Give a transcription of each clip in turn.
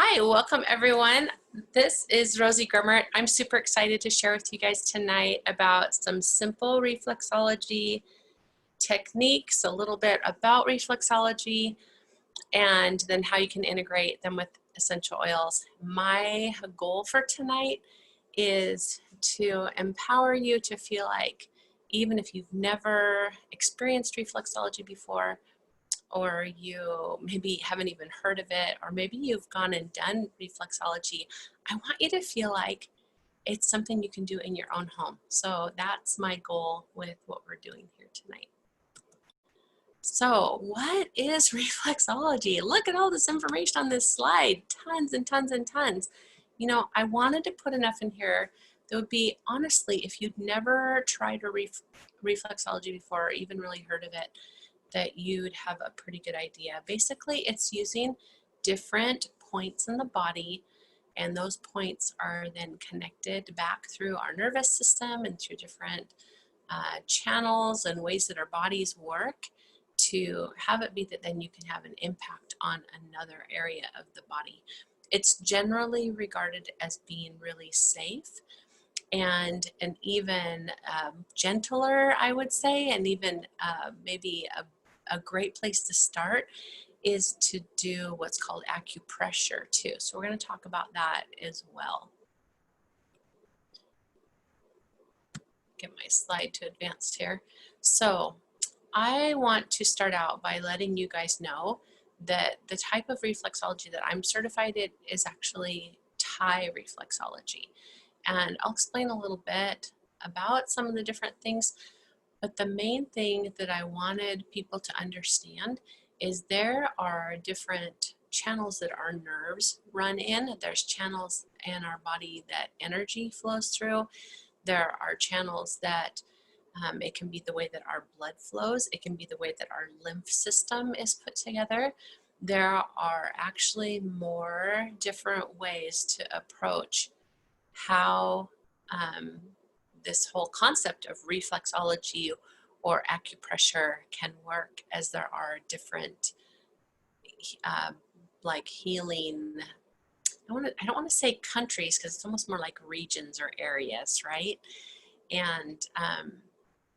Hi, welcome everyone. This is Rosie Grummert. I'm super excited to share with you guys tonight about some simple reflexology techniques, a little bit about reflexology, and then how you can integrate them with essential oils. My goal for tonight is to empower you to feel like even if you've never experienced reflexology before, or you maybe haven't even heard of it, or maybe you've gone and done reflexology, I want you to feel like it's something you can do in your own home. So that's my goal with what we're doing here tonight. So what is reflexology? Look at all this information on this slide, tons and tons and tons. You know, I wanted to put enough in here that would be, honestly, if you'd never tried a reflexology before or even really heard of it, that you'd have a pretty good idea. Basically, it's using different points in the body, and those points are then connected back through our nervous system and through different channels and ways that our bodies work to have it be that then you can have an impact on another area of the body. It's generally regarded as being really safe and an even gentler, I would say, and even maybe a great place to start is to do what's called acupressure too. So we're going to talk about that as well. Get my slide to advance here. So I want to start out by letting you guys know that the type of reflexology that I'm certified in is actually Thai reflexology. And I'll explain a little bit about some of the different things, but the main thing that I wanted people to understand is there are different channels that our nerves run in. There's channels in our body that energy flows through. There are channels that it can be the way that our blood flows. It can be the way that our lymph system is put together. There are actually more different ways to approach how this whole concept of reflexology or acupressure can work, as there are different like healing, I don't want to say countries because it's almost more like regions or areas, right? And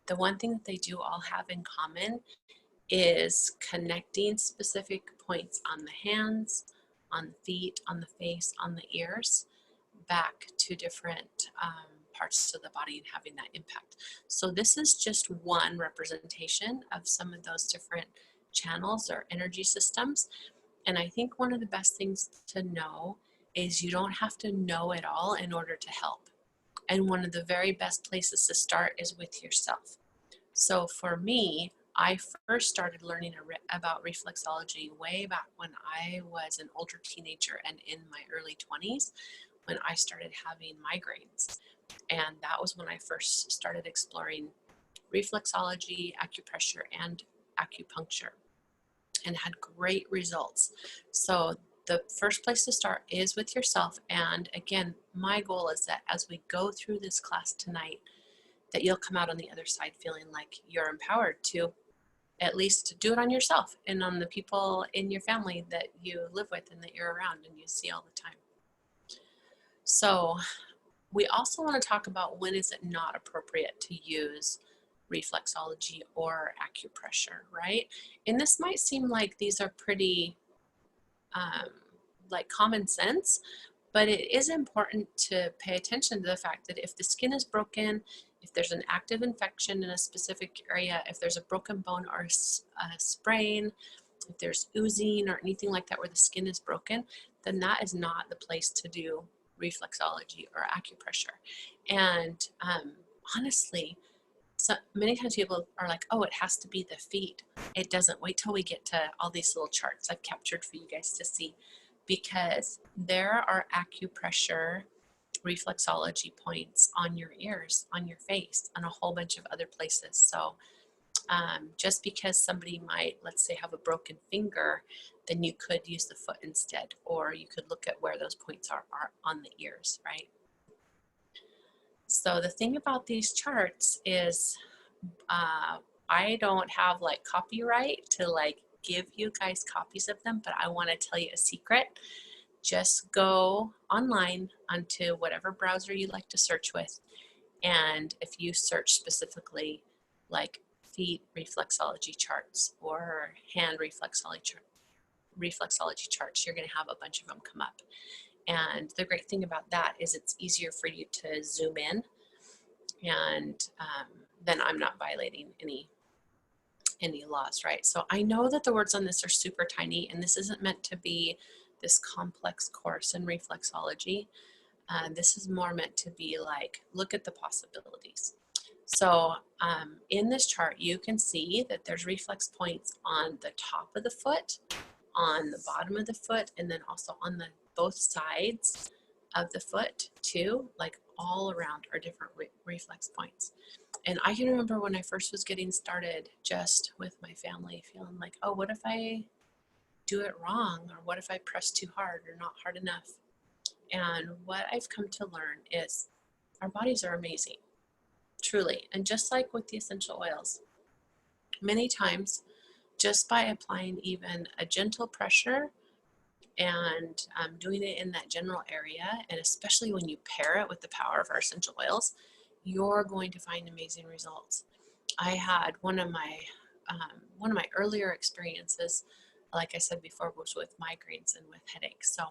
the one thing that they do all have in common is connecting specific points on the hands, on the feet, on the face, on the ears, back to different parts of the body and having that impact. So this is just one representation of some of those different channels or energy systems. And I think one of the best things to know is you don't have to know it all in order to help. And one of the very best places to start is with yourself. So for me, I first started learning about reflexology way back when I was an older teenager and in my early 20s, when I started having migraines. And that was when I first started exploring reflexology, acupressure, and acupuncture, and had great results. So the first place to start is with yourself. And again, my goal is that as we go through this class tonight, that you'll come out on the other side feeling like you're empowered to at least do it on yourself and on the people in your family that you live with and that you're around and you see all the time. So we also want to talk about when is it not appropriate to use reflexology or acupressure, right? And this might seem like these are pretty like common sense, but it is important to pay attention to the fact that if the skin is broken, if there's an active infection in a specific area, if there's a broken bone or a sprain, if there's oozing or anything like that where the skin is broken, then that is not the place to do reflexology or acupressure. And honestly, so many times people are like, oh, it has to be the feet. It doesn't. Wait till we get to all these little charts I've captured for you guys to see, because there are acupressure reflexology points on your ears, on your face, and a whole bunch of other places. So just because somebody might, let's say, have a broken finger, then you could use the foot instead, or you could look at where those points are on the ears, right? So the thing about these charts is I don't have like copyright to like give you guys copies of them, but I want to tell you a secret just go online onto whatever browser you like to search with. And if you search specifically like feet reflexology charts or hand reflexology charts, you're going to have a bunch of them come up. And the great thing about that is it's easier for you to zoom in, and then I'm not violating any laws, right? So I know that the words on this are super tiny, and this isn't meant to be this complex course in reflexology. This is more meant to be like, look at the possibilities. So in this chart, you can see that there's reflex points on the top of the foot, on the bottom of the foot, and then also on the both sides of the foot too. Like all around are different reflex points. And I can remember when I first was getting started just with my family, feeling like, oh, what if I do it wrong? Or what if I press too hard or not hard enough? And what I've come to learn is our bodies are amazing, truly. And just like with the essential oils, many times just by applying even a gentle pressure and doing it in that general area, and especially when you pair it with the power of our essential oils, you're going to find amazing results. I had one of my earlier experiences, like I said before, was with migraines and with headaches. So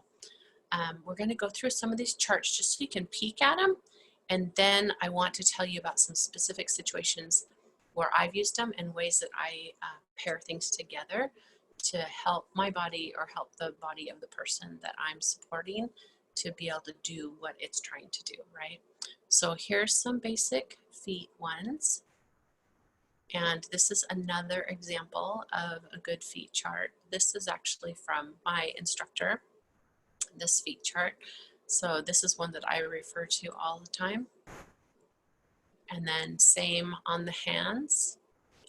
we're going to go through some of these charts just so you can peek at them, and then I want to tell you about some specific situations where I've used them and ways that I pair things together to help my body or help the body of the person that I'm supporting to be able to do what it's trying to do, right? So here's some basic feet ones. And this is another example of a good feet chart. This is actually from my instructor, this feet chart. So this is one that I refer to all the time. And then same on the hands.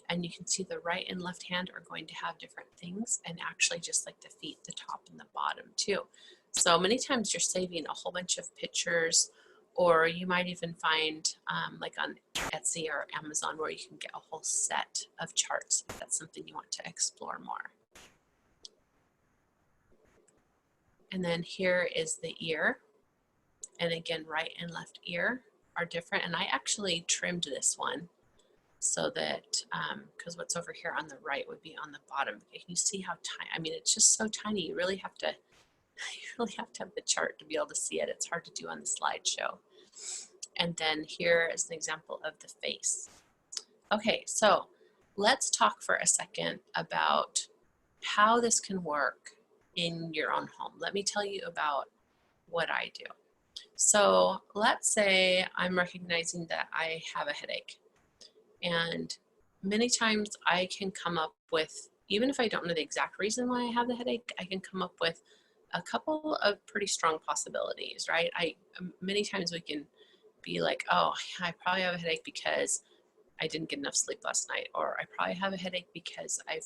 And you can see the right and left hand are going to have different things, and actually just like the feet, the top and the bottom too. So many times you're saving a whole bunch of pictures, or you might even find like on Etsy or Amazon where you can get a whole set of charts if that's something you want to explore more. And then here is the ear. And again, right and left ear are different. And I actually trimmed this one so that, because what's over here on the right would be on the bottom. You see how tiny, I mean, it's just so tiny. You really have to, have the chart to be able to see it. It's hard to do on the slideshow. And then here is an example of the face. Okay, so let's talk for a second about how this can work in your own home. Let me tell you about what I do. So let's say I'm recognizing that I have a headache. And many times I can come up with, even if I don't know the exact reason why I have the headache, I can come up with a couple of pretty strong possibilities, right? Many times we can be like, oh, I probably have a headache because I didn't get enough sleep last night, or I probably have a headache because I've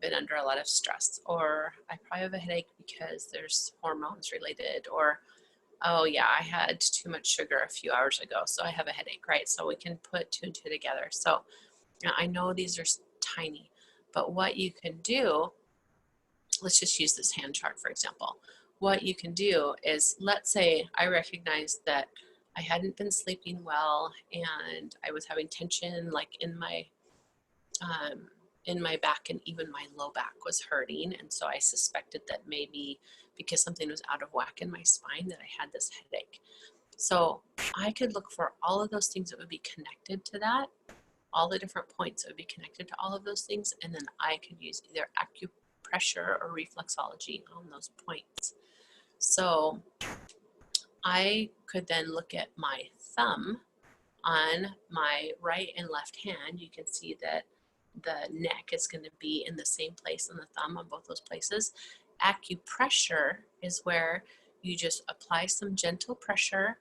been under a lot of stress, or I probably have a headache because there's hormones related, or oh yeah, I had too much sugar a few hours ago, so I have a headache, right? So we can put two and two together. So I know these are tiny, but what you can do, let's just use this hand chart for example. What you can do is, let's say I recognize that I hadn't been sleeping well and I was having tension like in my back, and even my low back was hurting, and so I suspected that maybe because something was out of whack in my spine that I had this headache. So I could look for all of those things that would be connected to that, all the different points that would be connected to all of those things, and then I could use either acupressure or reflexology on those points. So I could then look at my thumb on my right and left hand. You can see that the neck is going to be in the same place on the thumb on both those places. Acupressure is where you just apply some gentle pressure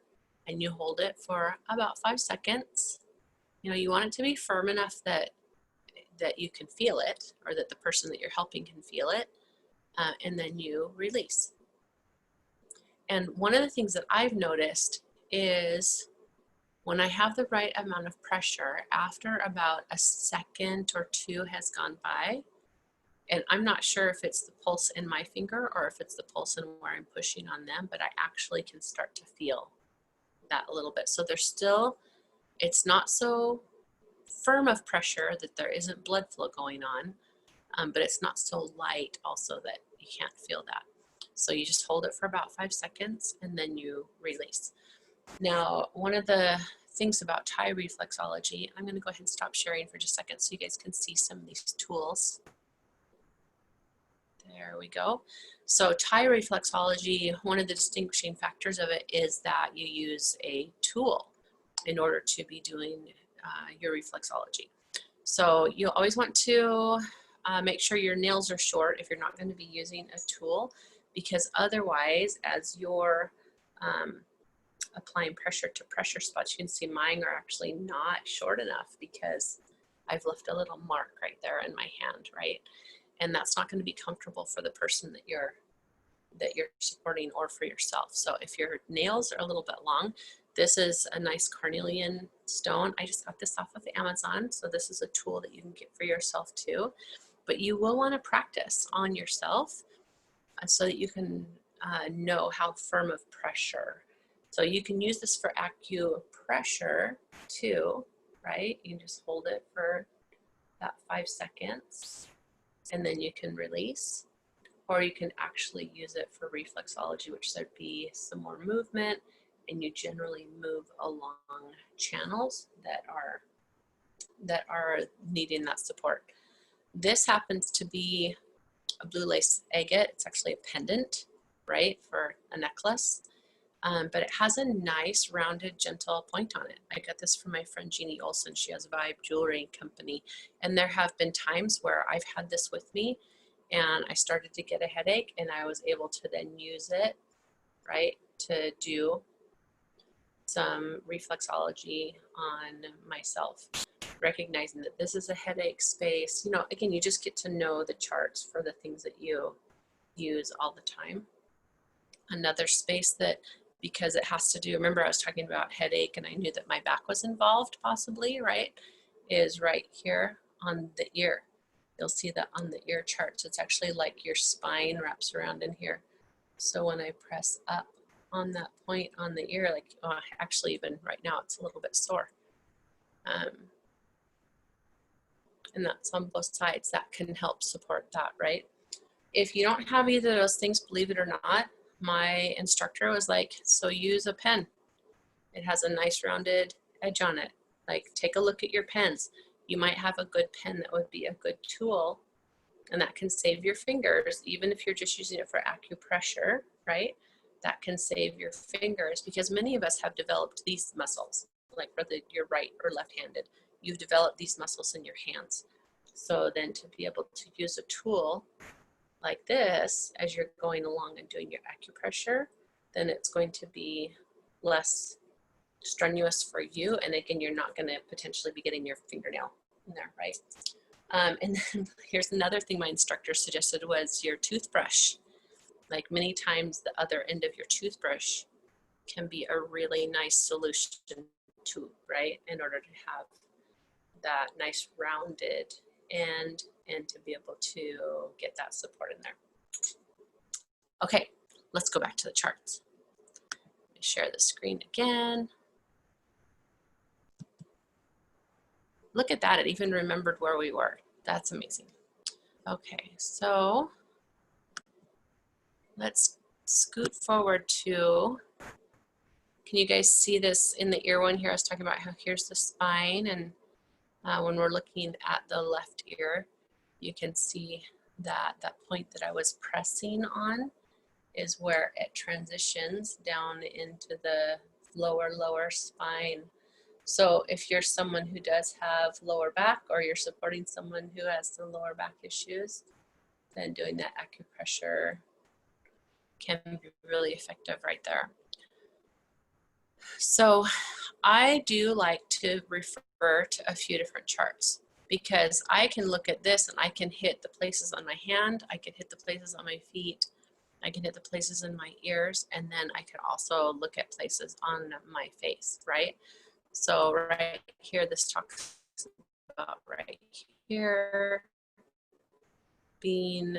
and you hold it for about 5 seconds. You know, you want it to be firm enough that you can feel it, or that the person that you're helping can feel it, and then you release. And one of the things that I've noticed is when I have the right amount of pressure, after about a second or two has gone by, And I'm not sure if it's the pulse in my finger or if it's the pulse in where I'm pushing on them, but I actually can start to feel that a little bit. So there's still, it's not so firm of pressure that there isn't blood flow going on, but it's not so light also that you can't feel that. So you just hold it for about 5 seconds and then you release. Now, one of the things about Thai reflexology, I'm going to go ahead and stop sharing for just a second so you guys can see some of these tools. There we go. So Thai reflexology, one of the distinguishing factors of it is that you use a tool in order to be doing your reflexology. So you always want to make sure your nails are short if you're not going to be using a tool, because otherwise, as you're applying pressure to pressure spots, you can see mine are actually not short enough because I've left a little mark right there in my hand, right? And that's not going to be comfortable for the person that you're supporting or for yourself. So if your nails are a little bit long, this is a nice carnelian stone. I just got this off of Amazon, so this is a tool that you can get for yourself too. But you will want to practice on yourself so that you can know how firm of pressure. So you can use this for acupressure too, right? You can just hold it for that 5 seconds and then you can release. Or you can actually use it for reflexology, which there'd be some more movement, and you generally move along channels that are needing that support. This happens to be a blue lace agate. It's actually a pendant, right, for a necklace, but it has a nice rounded gentle point on it. I got this from my friend Jeannie Olson. She has a Vibe Jewelry Company, and there have been times where I've had this with me and I started to get a headache, and I was able to then use it, right, to do some reflexology on myself, recognizing that this is a headache space. You know, again, you just get to know the charts for the things that you use all the time. Another space that, because it has to do, remember I was talking about headache and I knew that my back was involved possibly, right, is right here on the ear. You'll see that on the ear charts. It's actually like your spine wraps around in here. So when I press up on that point on the ear, like actually even right now it's a little bit sore. And that's on both sides. That can help support that, right? If you don't have either of those things, believe it or not, my instructor was like, so use a pen. It has a nice rounded edge on it. Like, take a look at your pens. You might have a good pen that would be a good tool, and that can save your fingers, even if you're just using it for acupressure, right? That can save your fingers, because many of us have developed these muscles, like whether you're right or left-handed, you've developed these muscles in your hands. So then to be able to use a tool like this as you're going along and doing your acupressure, then it's going to be less strenuous for you, and again, you're not going to potentially be getting your fingernail in there, right? And then here's another thing my instructor suggested was your toothbrush. Like, many times the other end of your toothbrush can be a really nice solution to, right, in order to have that nice rounded end and to be able to get that support in there. Okay, let's go back to the charts. Share the screen again. Look at that, it even remembered where we were. That's amazing. Okay, so let's scoot forward to, can you guys see this in the ear one here? I was talking about how here's the spine, and when we're looking at the left ear, you can see that that point that I was pressing on is where it transitions down into the lower spine. So if you're someone who does have lower back, or you're supporting someone who has some lower back issues, then doing that acupressure can be really effective right there. So I do like to refer to a few different charts, because I can look at this and I can hit the places on my hand, I can hit the places on my feet, I can hit the places in my ears, and then I can also look at places on my face, right? So right here, this talks about right here, being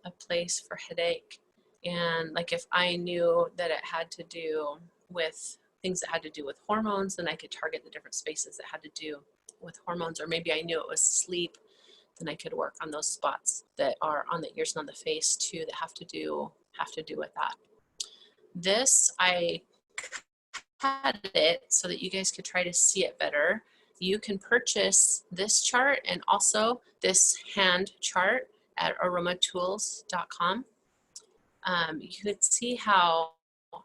a place for headache. And like if I knew that it had to do with things that had to do with hormones, then I could target the different spaces that had to do with hormones. Or maybe I knew it was sleep, then I could work on those spots that are on the ears and on the face too that have to do with that. This, I had it so that you guys could try to see it better. You can purchase this chart and also this hand chart at aromatools.com. You could see how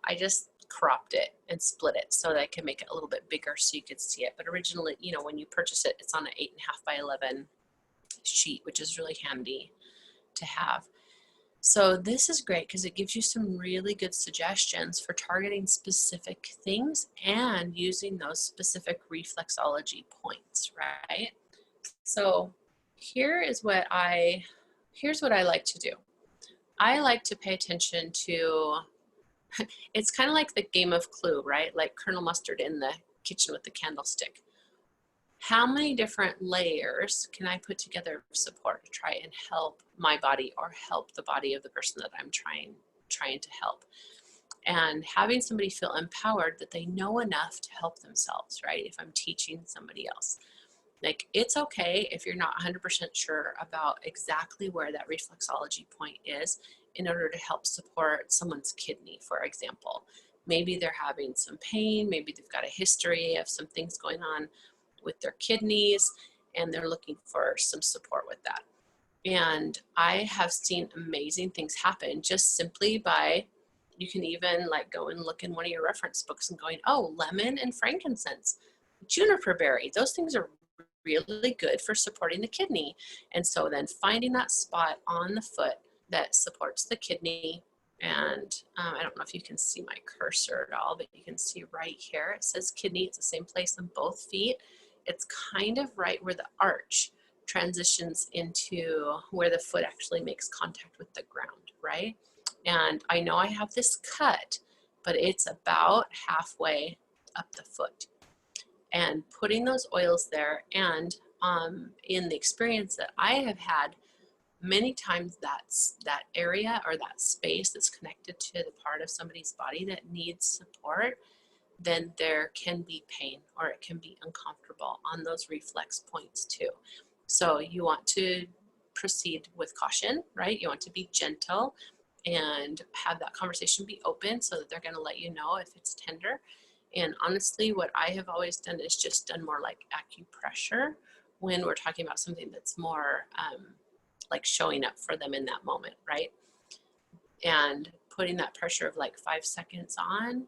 I just cropped it and split it so that I can make it a little bit bigger so you could see it. But originally, you know, when you purchase it, it's on an 8.5 by 11 sheet, which is really handy to have. So this is great because it gives you some really good suggestions for targeting specific things and using those specific reflexology points, right? So here's what I like to do. I like to pay attention to, it's kind of like the game of Clue, right? Like Colonel Mustard in the kitchen with the candlestick. How many different layers can I put together of support to try and help my body or help the body of the person that I'm trying to help? And having somebody feel empowered that they know enough to help themselves, right? If I'm teaching somebody else. Like, it's okay if you're not 100% sure about exactly where that reflexology point is in order to help support someone's kidney, for example. Maybe they're having some pain, maybe they've got a history of some things going on with their kidneys, and they're looking for some support with that. And I have seen amazing things happen just simply by, you can even like go and look in one of your reference books and going, oh, lemon and frankincense, juniper berry, those things are really good for supporting the kidney. And so then finding that spot on the foot that supports the kidney. And I don't know if you can see my cursor at all, but you can see right here, it says kidney. It's the same place on both feet. It's kind of right where the arch transitions into where the foot actually makes contact with the ground, right? And I know I have this cut, but it's about halfway up the foot. And putting those oils there, and in the experience that I have had, many times that area or that space that's connected to the part of somebody's body that needs support, then there can be pain or it can be uncomfortable on those reflex points too. So you want to proceed with caution, right? You want to be gentle and have that conversation be open so that they're going to let you know if it's tender. And honestly, what I have always done is just done more like acupressure when we're talking about something that's more like showing up for them in that moment, right? And putting that pressure of like 5 seconds on,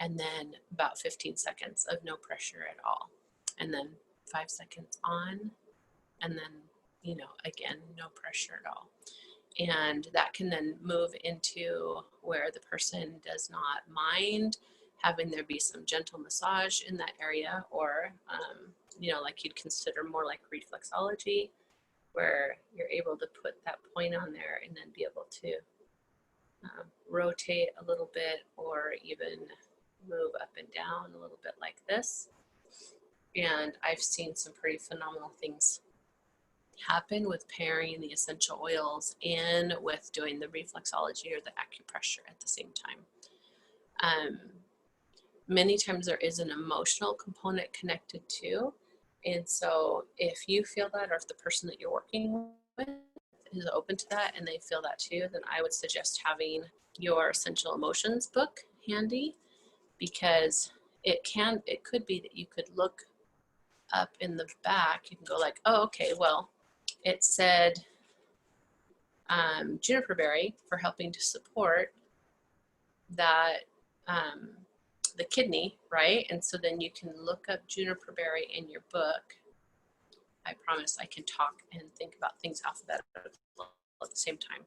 and then about 15 seconds of no pressure at all. And then 5 seconds on, and then, you know, again, no pressure at all. And that can then move into where the person does not mind having there be some gentle massage in that area, or, you know, like you'd consider more like reflexology, where you're able to put that point on there and then be able to rotate a little bit, or even move up and down a little bit like this. And I've seen some pretty phenomenal things happen with pairing the essential oils in with doing the reflexology or the acupressure at the same time. Many times there is an emotional component connected too. And so if you feel that, or if the person that you're working with is open to that and they feel that too, then I would suggest having your essential emotions book handy, because it could be that you could look up in the back, you can go like, oh, okay, well, it said juniper berry for helping to support that the kidney, right? And so then you can look up juniper berry in your book. I promise I can talk and think about things alphabetically at the same time.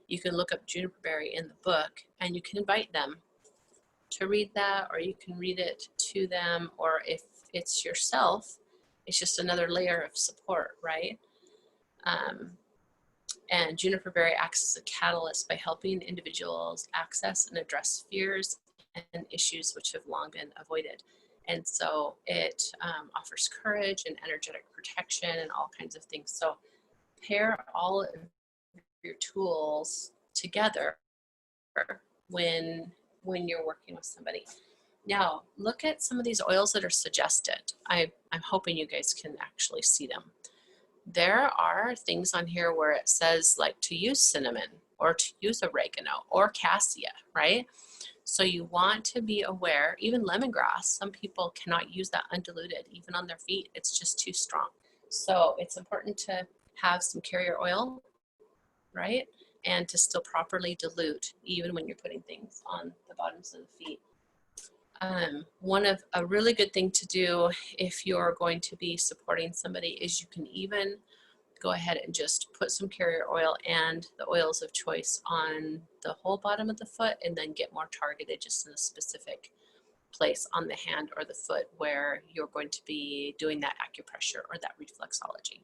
You can look up juniper berry in the book, and you can invite them to read that, or you can read it to them, or if it's yourself, it's just another layer of support, right? And juniper berry acts as a catalyst by helping individuals access and address fears and issues which have long been avoided. And so it offers courage and energetic protection and all kinds of things. So pair all of your tools together when you're working with somebody. Now, look at some of these oils that are suggested. I'm hoping you guys can actually see them. There are things on here where it says like to use cinnamon or to use oregano or cassia, right? So you want to be aware, even lemongrass, some people cannot use that undiluted, even on their feet. It's just too strong. So it's important to have some carrier oil, right? And to still properly dilute, even when you're putting things on the bottoms of the feet. A really good thing to do if you're going to be supporting somebody is you can even go ahead and just put some carrier oil and the oils of choice on the whole bottom of the foot, and then get more targeted just in a specific place on the hand or the foot where you're going to be doing that acupressure or that reflexology.